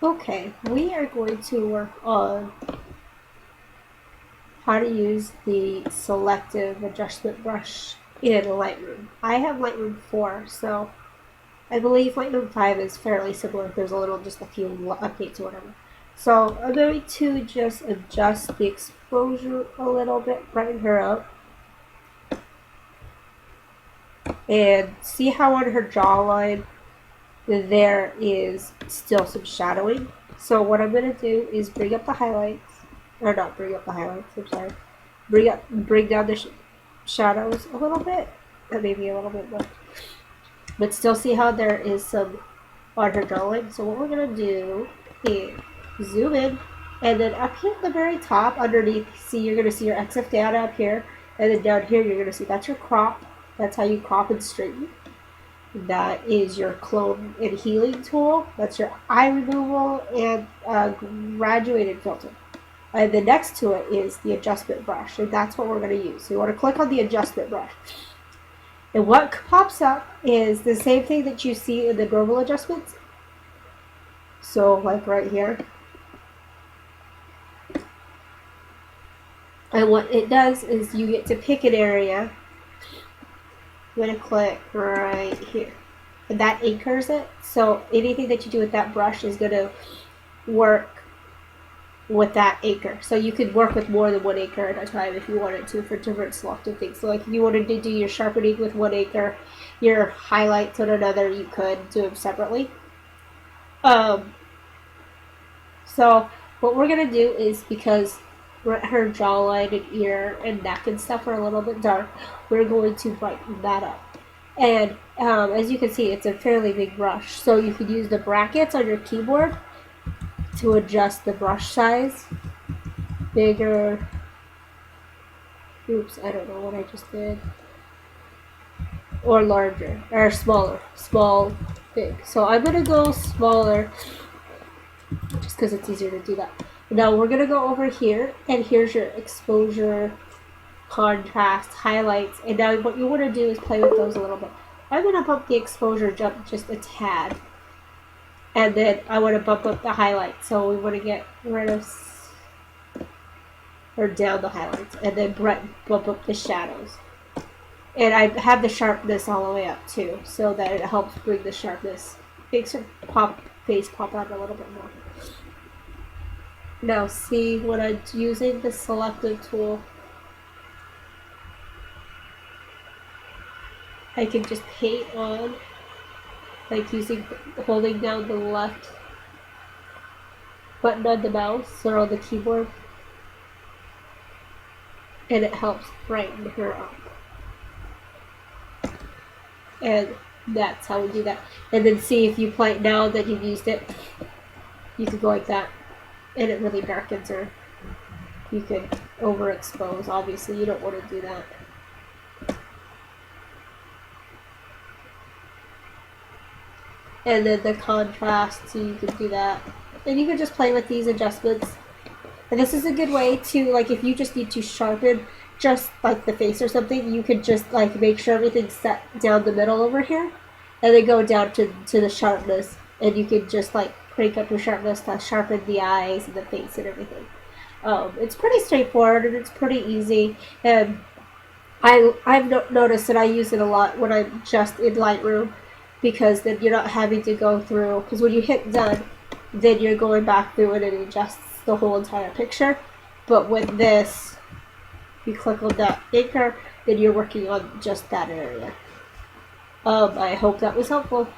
Okay, we are going to work on how to use the selective adjustment brush in Lightroom. I have Lightroom 4, so I believe Lightroom 5 is fairly similar. There's just a few updates or whatever. So I'm going to just adjust the exposure a little bit, brighten her up, and see how on her jawline there is still some shadowing. So what I'm going to do is bring up the highlights, or not bring up the highlights, I'm sorry. Bring down the shadows a little bit, maybe a little bit more. But still see how there is some on her jawline. So what we're going to do is zoom in, and then up here at the very top underneath, see, you're going to see your exif data up here, and then down here you're going to see that's your crop. That's how you crop and straighten. That is your clone and healing tool. That's your eye removal and graduated filter. And the next to it is the adjustment brush, and that's what we're going to use. So you want to click on the adjustment brush. And what pops up is the same thing that you see in the normal adjustments. So like right here. And what it does is you get to pick an area. I'm going to click right here. And that anchors it. So anything that you do with that brush is going to work with that anchor. So you could work with more than one anchor at a time if you wanted to for different selective things. So like if you wanted to do your sharpening with one anchor, your highlights on another, you could do them separately. So what we're going to do is, because her jawline and ear and neck and stuff are a little bit dark, we're going to brighten that up. And as you can see, it's a fairly big brush. So you could use the brackets on your keyboard to adjust the brush size. Bigger. Oops, I don't know what I just did. Or larger. Or smaller. Small, big. So I'm going to go smaller just because it's easier to do that. Now we're going to go over here, and here's your exposure, contrast, highlights, and now what you want to do is play with those a little bit. I'm going to bump the exposure jump just a tad, and then I want to bump up the highlights, so we want to get rid of, or down the highlights, and then bump up the shadows. And I have the sharpness all the way up too, so that it helps bring the sharpness, makes her face pop out a little bit more. Now see, when I'm using the selective tool, I can just paint on, like holding down the left button on the mouse or on the keyboard, and it helps brighten her up. And that's how we do that. And then see, if you play, now that you've used it, you could go like that, and it really darkens her. You could overexpose, obviously you don't want to do that. And then the contrast, so you can do that. And you can just play with these adjustments. And this is a good way to, like, if you just need to sharpen just like the face or something, you could just like make sure everything's set down the middle over here, and then go down to the sharpness, and you can just like crank up your sharpness to sharpen the eyes and the face and everything. It's pretty straightforward, and it's pretty easy. And I've noticed that I use it a lot when I'm just in Lightroom, because then you're not having to go through, because when you hit done, then you're going back through it and it adjusts the whole entire picture. But with this, you click on that anchor, then you're working on just that area. I hope that was helpful.